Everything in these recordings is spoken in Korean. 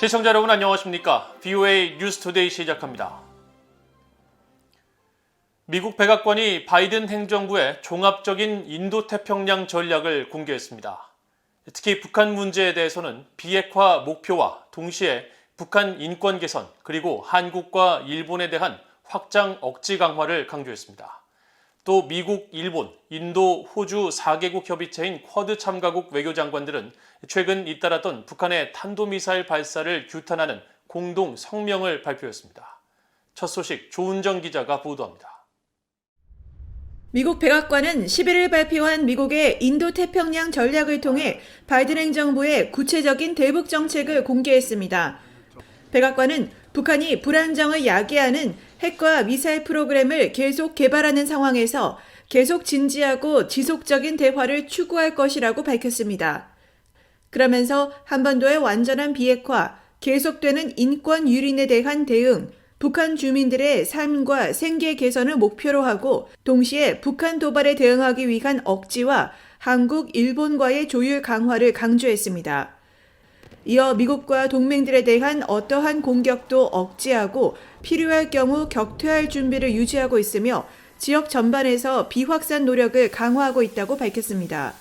시청자 여러분 안녕하십니까? VOA 뉴스투데이 시작합니다. 미국 백악관이 바이든 행정부의 종합적인 인도태평양 전략을 공개했습니다. 특히 북한 문제에 대해서는 비핵화 목표와 동시에 북한 인권 개선 그리고 한국과 일본에 대한 확장 억지 강화를 강조했습니다. 또 미국, 일본, 인도, 호주 4개국 협의체인 쿼드 참가국 외교장관들은 최근 잇따랐던 북한의 탄도미사일 발사를 규탄하는 공동 성명을 발표했습니다. 첫 소식 조은정 기자가 보도합니다. 미국 백악관은 11일 발표한 미국의 인도태평양 전략을 통해 바이든 행정부의 구체적인 대북 정책을 공개했습니다. 백악관은 북한이 불안정을 야기하는 핵과 미사일 프로그램을 계속 개발하는 상황에서 계속 진지하고 지속적인 대화를 추구할 것이라고 밝혔습니다. 그러면서 한반도의 완전한 비핵화, 계속되는 인권 유린에 대한 대응, 북한 주민들의 삶과 생계 개선을 목표로 하고 동시에 북한 도발에 대응하기 위한 억지와 한국, 일본과의 조율 강화를 강조했습니다. 이어 미국과 동맹들에 대한 어떠한 공격도 억제하고 필요할 경우 격퇴할 준비를 유지하고 있으며 지역 전반에서 비확산 노력을 강화하고 있다고 밝혔습니다.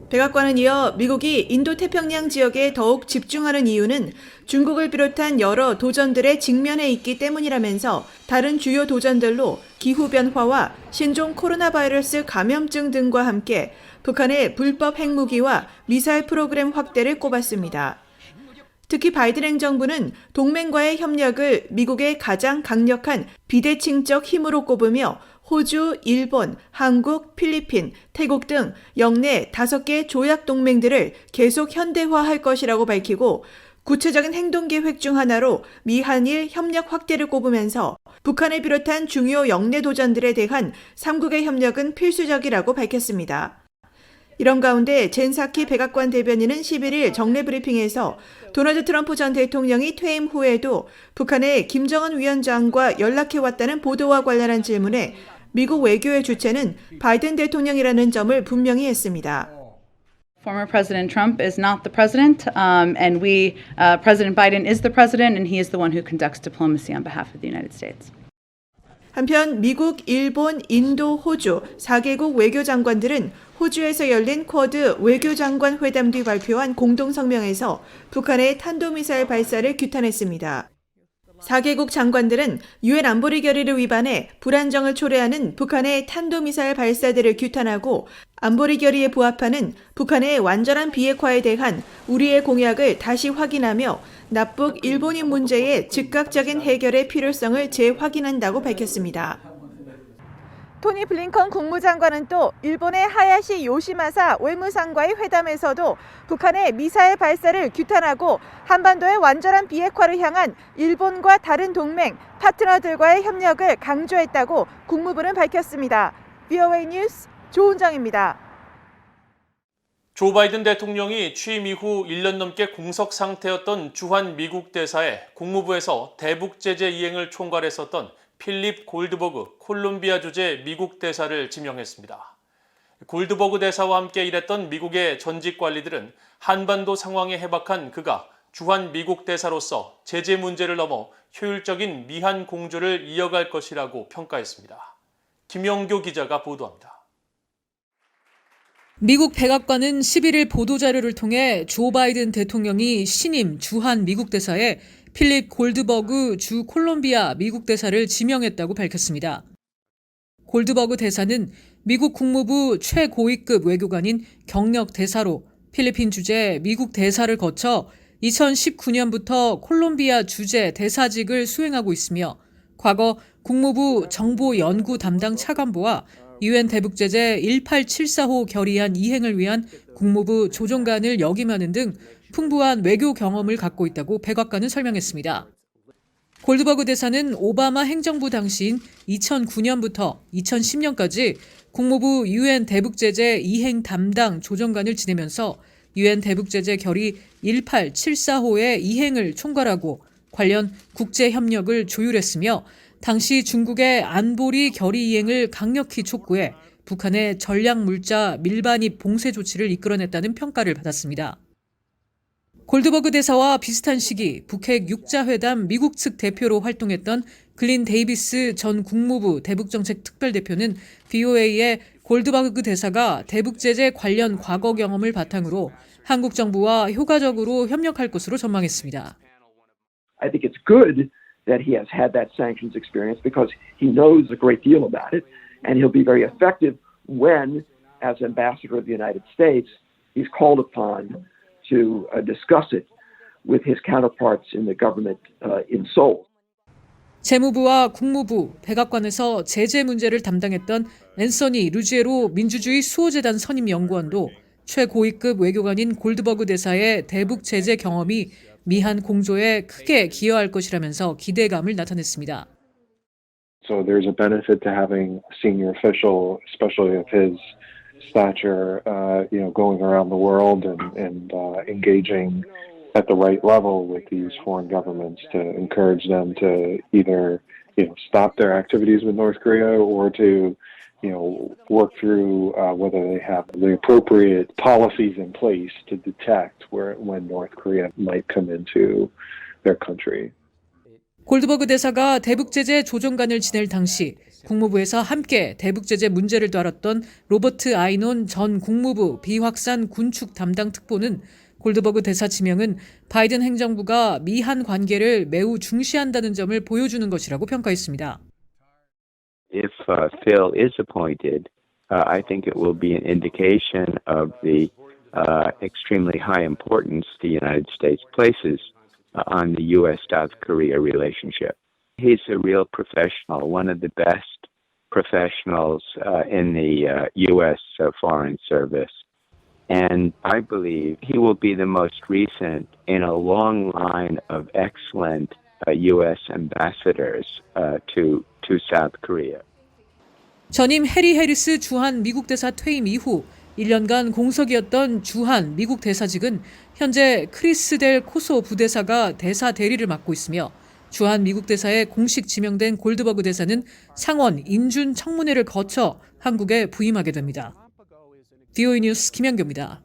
백악관은 이어 미국이 인도태평양 지역에 더욱 집중하는 이유는 중국을 비롯한 여러 도전들에 직면해 있기 때문이라면서 다른 주요 도전들로 기후변화와 신종 코로나 바이러스 감염증 등과 함께 북한의 불법 핵무기와 미사일 프로그램 확대를 꼽았습니다. 특히 바이든 행정부는 동맹과의 협력을 미국의 가장 강력한 비대칭적 힘으로 꼽으며 호주, 일본, 한국, 필리핀, 태국 등 영내 5개 조약 동맹들을 계속 현대화할 것이라고 밝히고 구체적인 행동계획 중 하나로 미한일 협력 확대를 꼽으면서 북한을 비롯한 중요 영내 도전들에 대한 3국의 협력은 필수적이라고 밝혔습니다. 이런 가운데 젠 사키 백악관 대변인은 11일 정례 브리핑에서 도널드 트럼프 전 대통령이 퇴임 후에도 북한의 김정은 위원장과 연락해왔다는 보도와 관련한 질문에 미국 외교의 주체는 바이든 대통령이라는 점을 분명히 했습니다. Former President Trump is not the president, and President Biden is the president, and he is the one who conducts diplomacy on behalf of the United States. 한편 미국, 일본, 인도, 호주 4개국 외교장관들은 호주에서 열린 쿼드 외교장관 회담 뒤 발표한 공동성명에서 북한의 탄도미사일 발사를 규탄했습니다. 4개국 장관들은 유엔 안보리 결의를 위반해 불안정을 초래하는 북한의 탄도미사일 발사들을 규탄하고 안보리 결의에 부합하는 북한의 완전한 비핵화에 대한 우리의 공약을 다시 확인하며 남북 일본인 문제의 즉각적인 해결의 필요성을 재확인한다고 밝혔습니다. 토니 블링컨 국무장관은 또 일본의 하야시 요시마사 외무상과의 회담에서도 북한의 미사일 발사를 규탄하고 한반도의 완전한 비핵화를 향한 일본과 다른 동맹, 파트너들과의 협력을 강조했다고 국무부는 밝혔습니다. VOA 뉴스 조은정입니다. 조 바이든 대통령이 취임 이후 1년 넘게 공석 상태였던 주한 미국 대사에 국무부에서 대북 제재 이행을 총괄했었던 필립 골드버그 콜롬비아 주재 미국 대사를 지명했습니다. 골드버그 대사와 함께 일했던 미국의 전직 관리들은 한반도 상황에 해박한 그가 주한 미국 대사로서 제재 문제를 넘어 효율적인 미한 공조를 이어갈 것이라고 평가했습니다. 김영교 기자가 보도합니다. 미국 백악관은 11일 보도자료를 통해 조 바이든 대통령이 신임 주한 미국 대사에 필립 골드버그 주 콜롬비아 미국 대사를 지명했다고 밝혔습니다. 골드버그 대사는 미국 국무부 최고위급 외교관인 경력 대사로 필리핀 주재 미국 대사를 거쳐 2019년부터 콜롬비아 주재 대사직을 수행하고 있으며 과거 국무부 정보연구 담당 차관보와 유엔 대북제재 18745 결의안 이행을 위한 국무부 조정관을 역임하는 등 풍부한 외교 경험을 갖고 있다고 백악관은 설명했습니다. 골드버그 대사는 오바마 행정부 당시인 2009년부터 2010년까지 국무부 유엔 대북제재 이행 담당 조정관을 지내면서 유엔 대북제재 결의 18745의 이행을 총괄하고 관련 국제협력을 조율했으며 당시 중국의 안보리 결의 이행을 강력히 촉구해 북한의 전략물자 밀반입 봉쇄 조치를 이끌어냈다는 평가를 받았습니다. 골드버그 대사와 비슷한 시기 북핵 육자회담 미국 측 대표로 활동했던 글린 데이비스 전 국무부 대북정책 특별대표는 VOA에 골드버그 대사가 대북 제재 관련 과거 경험을 바탕으로 한국 정부와 효과적으로 협력할 것으로 전망했습니다. I think it's good that he has had that sanctions experience because he knows a great deal about it, and he'll be very effective when, as ambassador of the United States, he's called upon to discuss it with his counterparts in the government in Seoul. 재무부와 국무부, 백악관에서 제재 문제를 담당했던 앤서니 루지에로 민주주의 수호재단 선임 연구원도 최고위급 외교관인 골드버그 대사의 대북 제재 경험이 미한 공조에 크게 기여할 것이라면서 기대감을 나타냈습니다. So there's a benefit to having a senior official, especially of his stature, going around the world and engaging at the right level with these foreign governments to encourage them to either, stop their activities with North Korea or to, work through whether they have the appropriate policies in place to detect when North Korea might come into their country. 골드버그 대사가 대북제재 조정관을 지낼 당시 국무부에서 함께 대북제재 문제를 다뤘던 로버트 아이논 전 국무부 비확산 군축 담당 특보는 골드버그 대사 지명은 바이든 행정부가 미한 관계를 매우 중시한다는 점을 보여주는 것이라고 평가했습니다. If Phil is appointed, I think it will be an indication of the extremely high importance the United States places on the U.S.-South Korea relationship. He's a real professional, one of the best professionals in the U.S. Foreign Service. And I believe he will be the most recent in a long line of excellent U.S. ambassadors to South Korea. 전임 해리 해리스 주한 미국 대사 퇴임 이후 1년간 공석이었던 주한 미국 대사직은 현재 크리스 델 코소 부대사가 대사 대리를 맡고 있으며 주한 미국 대사에 공식 지명된 골드버그 대사는 상원 인준 청문회를 거쳐 한국에 부임하게 됩니다. VOA 뉴스 김현교입니다.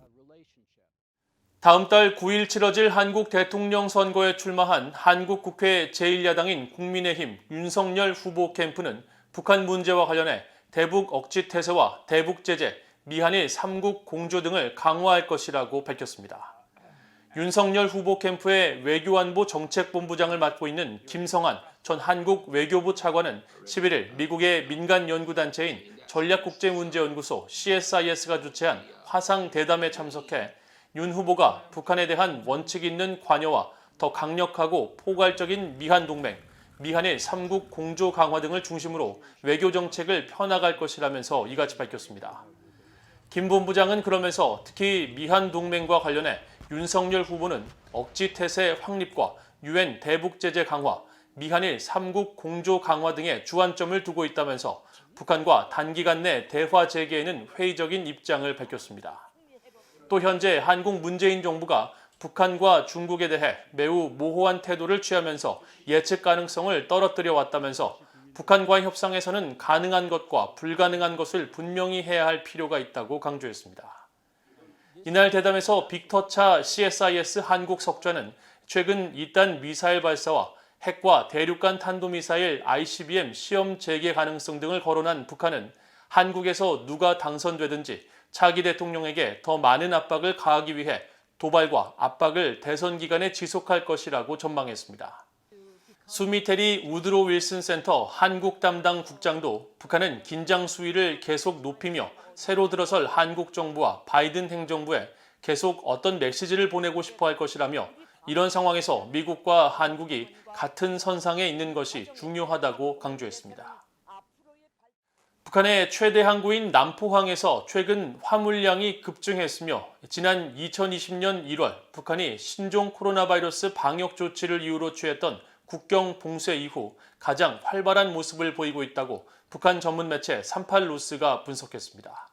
다음 달 9일 치러질 한국 대통령 선거에 출마한 한국 국회 제1야당인 국민의힘 윤석열 후보 캠프는 북한 문제와 관련해 대북 억지 태세와 대북 제재, 미한일 3국 공조 등을 강화할 것이라고 밝혔습니다. 윤석열 후보 캠프의 외교안보 정책본부장을 맡고 있는 김성한 전 한국 외교부 차관은 11일 미국의 민간 연구단체인 전략국제문제연구소 CSIS가 주최한 화상 대담에 참석해 윤 후보가 북한에 대한 원칙 있는 관여와 더 강력하고 포괄적인 미한 동맹, 미한일 3국 공조 강화 등을 중심으로 외교 정책을 펴나갈 것이라면서 이같이 밝혔습니다. 김 본부장은 그러면서 특히 미한 동맹과 관련해 윤석열 후보는 억지 태세 확립과 유엔 대북 제재 강화, 미한일 3국 공조 강화 등에 주안점을 두고 있다면서 북한과 단기간 내 대화 재개에는 회의적인 입장을 밝혔습니다. 또 현재 한국 문재인 정부가 북한과 중국에 대해 매우 모호한 태도를 취하면서 예측 가능성을 떨어뜨려 왔다면서 북한과의 협상에서는 가능한 것과 불가능한 것을 분명히 해야 할 필요가 있다고 강조했습니다. 이날 대담에서 빅터차 CSIS 한국 석좌는 최근 2단 미사일 발사와 핵과 대륙간 탄도미사일 ICBM 시험 재개 가능성 등을 거론한 북한은 한국에서 누가 당선되든지 차기 대통령에게 더 많은 압박을 가하기 위해 도발과 압박을 대선 기간에 지속할 것이라고 전망했습니다. 수미테리 우드로 윌슨 센터 한국 담당 국장도 북한은 긴장 수위를 계속 높이며 새로 들어설 한국 정부와 바이든 행정부에 계속 어떤 메시지를 보내고 싶어 할 것이라며 이런 상황에서 미국과 한국이 같은 선상에 있는 것이 중요하다고 강조했습니다. 북한의 최대 항구인 남포항에서 최근 화물량이 급증했으며 지난 2020년 1월 북한이 신종 코로나 바이러스 방역 조치를 이유로 취했던 국경 봉쇄 이후 가장 활발한 모습을 보이고 있다고 북한 전문 매체 38로스가 분석했습니다.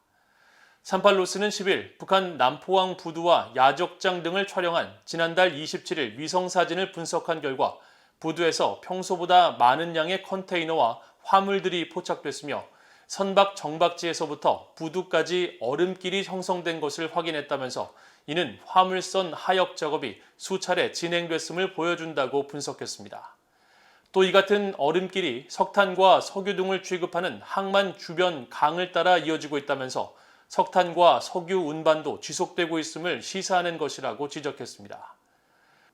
38로스는 10일 북한 남포항 부두와 야적장 등을 촬영한 지난달 27일 위성사진을 분석한 결과 부두에서 평소보다 많은 양의 컨테이너와 화물들이 포착됐으며 선박 정박지에서부터 부두까지 얼음길이 형성된 것을 확인했다면서 이는 화물선 하역 작업이 수차례 진행됐음을 보여준다고 분석했습니다. 또 이 같은 얼음길이 석탄과 석유 등을 취급하는 항만 주변 강을 따라 이어지고 있다면서 석탄과 석유 운반도 지속되고 있음을 시사하는 것이라고 지적했습니다.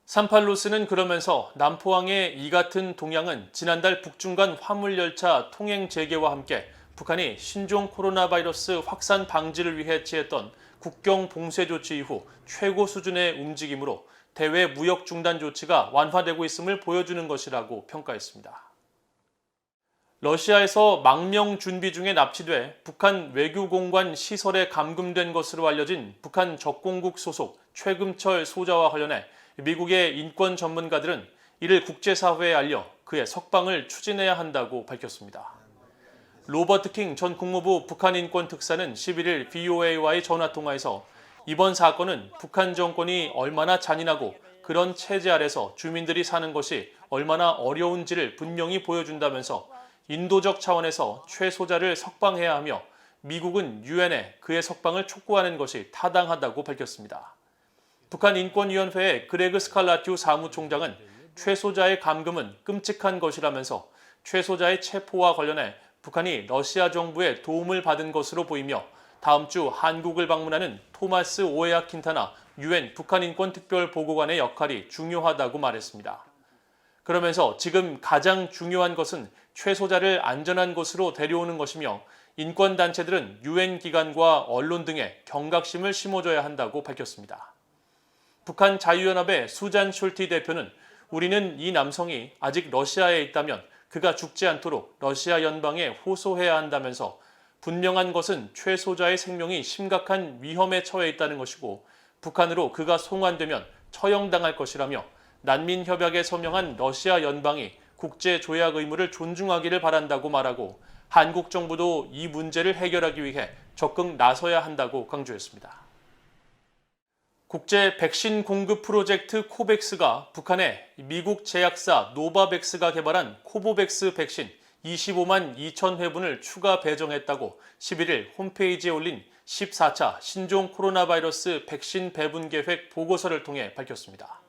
삼팔로스는 그러면서 남포항의 이 같은 동향은 지난달 북중간 화물열차 통행 재개와 함께 북한이 신종 코로나 바이러스 확산 방지를 위해 취했던 국경 봉쇄 조치 이후 최고 수준의 움직임으로 대외 무역 중단 조치가 완화되고 있음을 보여주는 것이라고 평가했습니다. 러시아에서 망명 준비 중에 납치돼 북한 외교공관 시설에 감금된 것으로 알려진 북한 적공국 소속 최금철 소자와 관련해 미국의 인권 전문가들은 이를 국제사회에 알려 그의 석방을 추진해야 한다고 밝혔습니다. 로버트 킹 전 국무부 북한 인권 특사는 11일 VOA와의 전화통화에서 이번 사건은 북한 정권이 얼마나 잔인하고 그런 체제 아래서 주민들이 사는 것이 얼마나 어려운지를 분명히 보여준다면서 인도적 차원에서 최 소자를 석방해야 하며 미국은 유엔에 그의 석방을 촉구하는 것이 타당하다고 밝혔습니다. 북한 인권위원회의 그레그 스칼라티우 사무총장은 최 소자의 감금은 끔찍한 것이라면서 최 소자의 체포와 관련해 북한이 러시아 정부의 도움을 받은 것으로 보이며 다음 주 한국을 방문하는 토마스 오에아 킨타나 유엔 북한인권특별보고관의 역할이 중요하다고 말했습니다. 그러면서 지금 가장 중요한 것은 최 소자를 안전한 곳으로 데려오는 것이며 인권단체들은 유엔 기관과 언론 등에 경각심을 심어줘야 한다고 밝혔습니다. 북한 자유연합의 수잔 숄티 대표는 우리는 이 남성이 아직 러시아에 있다면 그가 죽지 않도록 러시아 연방에 호소해야 한다면서 분명한 것은 최 소자의 생명이 심각한 위험에 처해 있다는 것이고 북한으로 그가 송환되면 처형당할 것이라며 난민협약에 서명한 러시아 연방이 국제조약 의무를 존중하기를 바란다고 말하고 한국 정부도 이 문제를 해결하기 위해 적극 나서야 한다고 강조했습니다. 국제 백신 공급 프로젝트 코백스가 북한에 미국 제약사 노바백스가 개발한 코보백스 백신 25만 2천 회분을 추가 배정했다고 11일 홈페이지에 올린 14차 신종 코로나 바이러스 백신 배분 계획 보고서를 통해 밝혔습니다.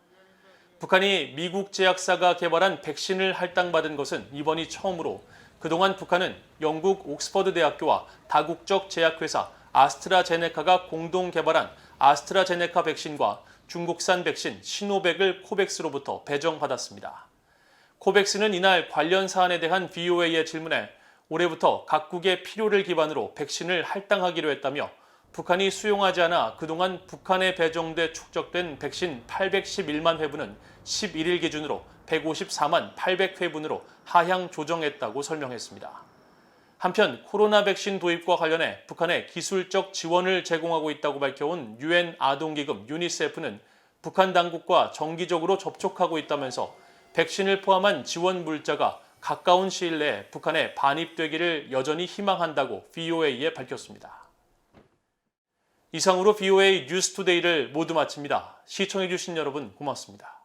북한이 미국 제약사가 개발한 백신을 할당받은 것은 이번이 처음으로 그동안 북한은 영국 옥스퍼드 대학교와 다국적 제약회사 아스트라제네카가 공동 개발한 아스트라제네카 백신과 중국산 백신 시노백을 코백스로부터 배정받았습니다. 코백스는 이날 관련 사안에 대한 VOA의 질문에 올해부터 각국의 필요를 기반으로 백신을 할당하기로 했다며 북한이 수용하지 않아 그동안 북한에 배정돼 축적된 백신 811만 회분은 11일 기준으로 154만 800회분으로 하향 조정했다고 설명했습니다. 한편 코로나 백신 도입과 관련해 북한에 기술적 지원을 제공하고 있다고 밝혀온 유엔 아동기금 유니세프는 북한 당국과 정기적으로 접촉하고 있다면서 백신을 포함한 지원 물자가 가까운 시일 내에 북한에 반입되기를 여전히 희망한다고 VOA에 밝혔습니다. 이상으로 VOA 뉴스투데이를 모두 마칩니다. 시청해주신 여러분 고맙습니다.